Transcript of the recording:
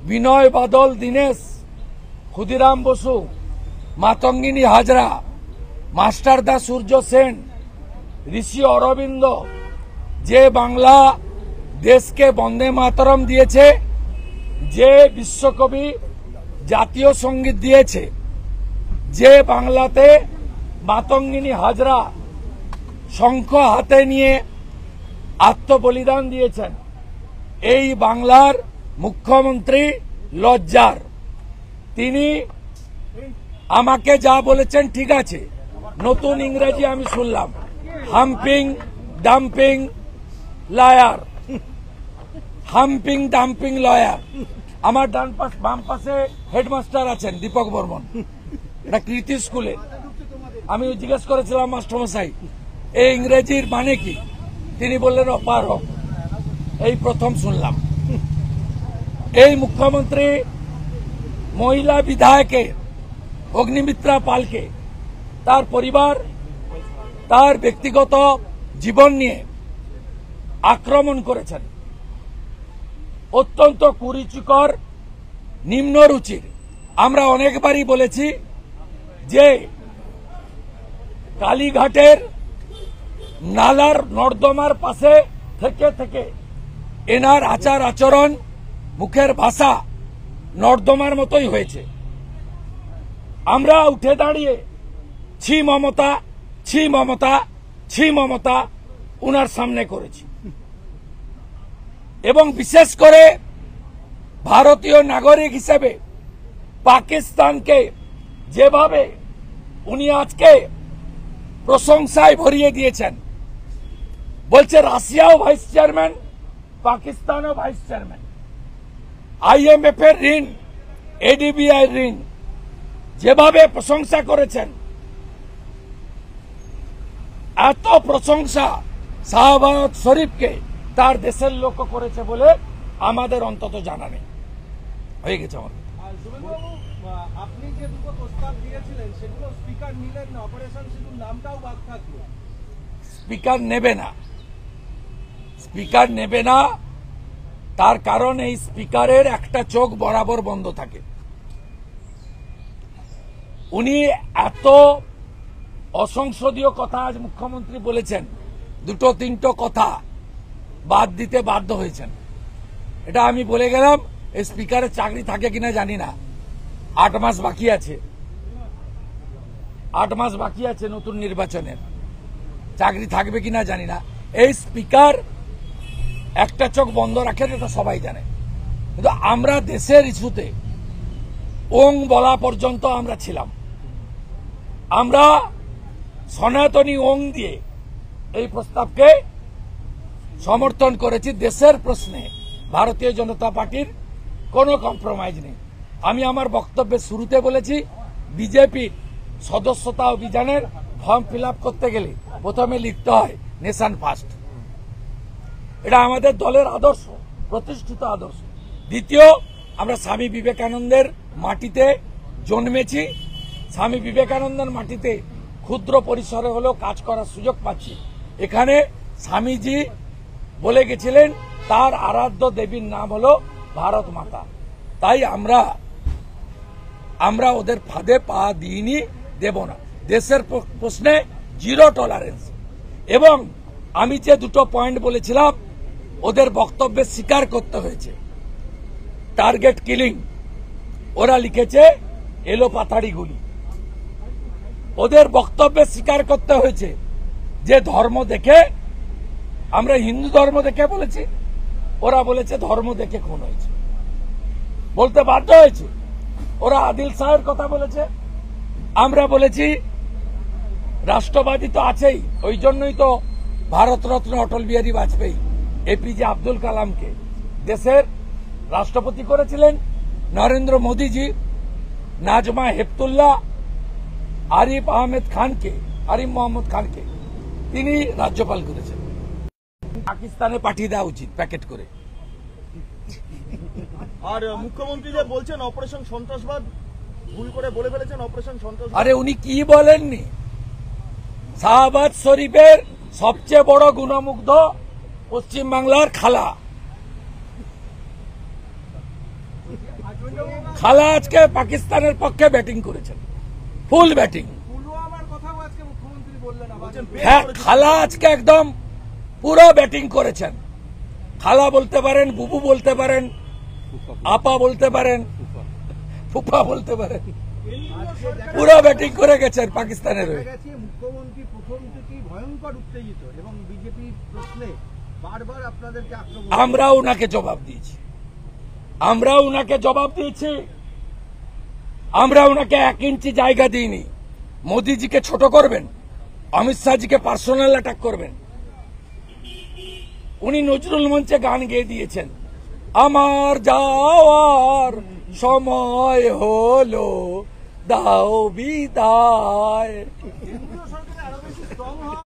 বিনয় বাদল দীনেশ, ক্ষুদিরাম বসু, মাতঙ্গিনী হাজরা, মাস্টারদা সূর্য সেন, ঋষি অরবিন্দ যে বাংলা দেশকে বন্দে মাতরম দিয়েছে, যে বিশ্বকবি জাতীয় সঙ্গীত দিয়েছে, যে বাংলাতে মাতঙ্গিনী হাজরা শঙ্খ হাতে নিয়ে আত্মবলিদান দিয়েছেন, এই বাংলার মুখ্যমন্ত্রী লজ্জার। তিনি আমাকে যা বলেছেন ঠিক আছে, নতুন ইংরেজি আমি শুনলাম, humping dumping lawyer, humping dumping lawyer. আমার ডান পাশ বাম পাশে হেডমাস্টার আছেন দীপক বর্মন, এটা কৃতি স্কুলে। আমি জিজ্ঞেস করেছিলাম মাস্টারমশাই এই ইংরেজির মানে কি, তিনি বললেন অপারক। এই প্রথম শুনলাম। এই মুখ্যমন্ত্রী মহিলা বিধায়কে অগ্নিমিত্রা পালকে তার পরিবার, তার ব্যক্তিগত জীবন নিয়ে আক্রমণ করেছেন। অত্যন্ত কুরুচিকর, নিম্নরুচির। আমরা অনেকবারই বলেছি যে কালীঘাটের নালার নর্দমার পাশে থেকে থেকে এনার আচার আচরণ, মুখের ভাষা নর্দমার মতোই হয়েছে। আমরা উঠে দাঁড়িয়ে ছি মমতা, ছি মমতা, ছি মমতা উনার সামনে করেছি। এবং বিশেষ করে ভারতীয় নাগরিক হিসেবে পাকিস্তানকে যেভাবে উনি আজকে প্রশংসায় ভরিয়ে দিয়েছেন, বলছে রাশিয়াও ভাইস চেয়ারম্যান, পাকিস্তানও ভাইস চেয়ারম্যান, IMF এর ঋণ, ADBI ঋণ, যেভাবে প্রশংসা করেছেন, এত প্রশংসা শাহবাজ শরীফকে তার দেশের লোক করেছে বলে আমাদের অন্তত জানা নেই। হয়ে গেছে আমার। আপনি যে দুটো প্রস্তাব দিয়েছিলেন সেগুলো স্পিকার নিলেন না, অপারেশন সিঁদুর নামটাও বাদ থাকলো। স্পিকার নেবে না, স্পিকার নেবে না। তার কারণ এই স্পিকারের একটা চোখ বরাবর বন্ধ থাকে। উনি এত অসংসদীয় কথা আজ মুখ্যমন্ত্রী বলেছেন, দুটো তিনটো কথা বাদ দিতে বাধ্য হয়েছেন। এটা আমি বলে গেলাম। এই স্পিকারের চাকরি থাকে কিনা জানি না, 8 মাস বাকি আছে, 8 মাস বাকি আছে নতুন নির্বাচনের, চাকরি থাকবে কিনা জানি না। এই স্পিকার একটা চোখ বন্ধ রাখেন, এটা সবাই জানে। কিন্তু আমরা দেশের ইস্যুতে ওং বলা পর্যন্ত আমরা ছিলাম। আমরা সনাতনী ওং দিয়ে এই প্রস্তাবকে সমর্থন করেছি। দেশের প্রশ্নে ভারতীয় জনতা পার্টির কোনো কম্প্রোমাইজ নেই। আমি আমার বক্তব্যের শুরুতে বলেছি, বিজেপির সদস্যতা অভিযানের ফর্ম ফিল আপ করতে গেলে প্রথমে লিখতে হয় নেশন ফার্স্ট। এটা আমাদের দলের আদর্শ, প্রতিষ্ঠিত আদর্শ। দ্বিতীয়, আমরা স্বামী বিবেকানন্দের মাটিতে জন্মেছি, স্বামী বিবেকানন্দের মাটিতে ক্ষুদ্র পরিসরে হলেও কাজ করার সুযোগ পাচ্ছি। এখানে স্বামীজি বলে গেছিলেন তার আরাধ্য দেবীর নাম হলো ভারত মাতা। তাই আমরা ওদের ফাঁদে পা দিইনি, দেব না। দেশের প্রশ্নে জিরো টলারেন্স। এবং আমি যে দুটো পয়েন্ট বলেছিলাম ওদের বক্তব্যে স্বীকার করতে হয়েছে। টার্গেট কিলিং, ওরা লিখেছে এলো পাথাড়ি গুলি। ওদের বক্তব্যে স্বীকার করতে হয়েছে যে ধর্ম দেখে, আমরা হিন্দু ধর্ম দেখে বলেছি, ওরা বলেছে ধর্ম দেখে খুন হয়েছে, বলতে বাধ্য হয়েছে। ওরা আদিল শাহের কথা বলেছে, আমরা বলেছি রাষ্ট্রবাদী তো আছেই, ওই জন্যই তো ভারতরত্ন অটল বিহারী বাজপেয়ী APJ আব্দুল কালামকে দেশের রাষ্ট্রপতি করেছিলেন। নরেন্দ্র মোদীজি নাজমা হেপতুল্লাহ, আরিফ মোহাম্মদ খানকে তিনি রাজ্যপাল করেছেন। পাকিস্তানে পাঠিয়ে দেওয়া উচিত প্যাকেট করে। আর মুখ্যমন্ত্রী যে বলছেন অপারেশন সন্ত্রাসবাদ, ভুল করে বলে ফেলেছেন অপারেশন সন্ত্রাসবাদ। আরে উনি কি বলেননি, শাহবাজ শরীফের সবচেয়ে বড় গুণমুগ্ধ পশ্চিমবাংলার খালা, খালা আজকে পাকিস্তানের পক্ষে ব্যাটিং করেছেন, ফুল ব্যাটিং। পুলওয়ামার কথাও আজকে মুখ্যমন্ত্রী বললেন আবার। হ্যাঁ, খালা আজকে একদম পুরো ব্যাটিং করেছেন। খালা বলতে পারেন, বুবু বলতে পারেন, আপা বলতে পারেন, ফুফা বলতে পারেন, পুরো ব্যাটিং করে গেছেন পাকিস্তানের হয়ে। মুখ্যমন্ত্রী প্রথম থেকেই ভয়ঙ্কর উত্তেজিত এবং বিজেপির প্রশ্নে বারবার আপনাদেরকে আক্রমণ। আমরাও ওনাকে জবাব দিয়েছি, আমরা ওনাকে 1 ইঞ্চি জায়গা দিইনি। মোদিজিকে ছোট করবেন, অমিত শাহজিকে পার্সোনাল অ্যাটাক করবেন। উনি নজরুল মঞ্চে গান গেয়ে দিয়েছেন, আমার যাওয়ার সময় হলো, দাও বিদায়।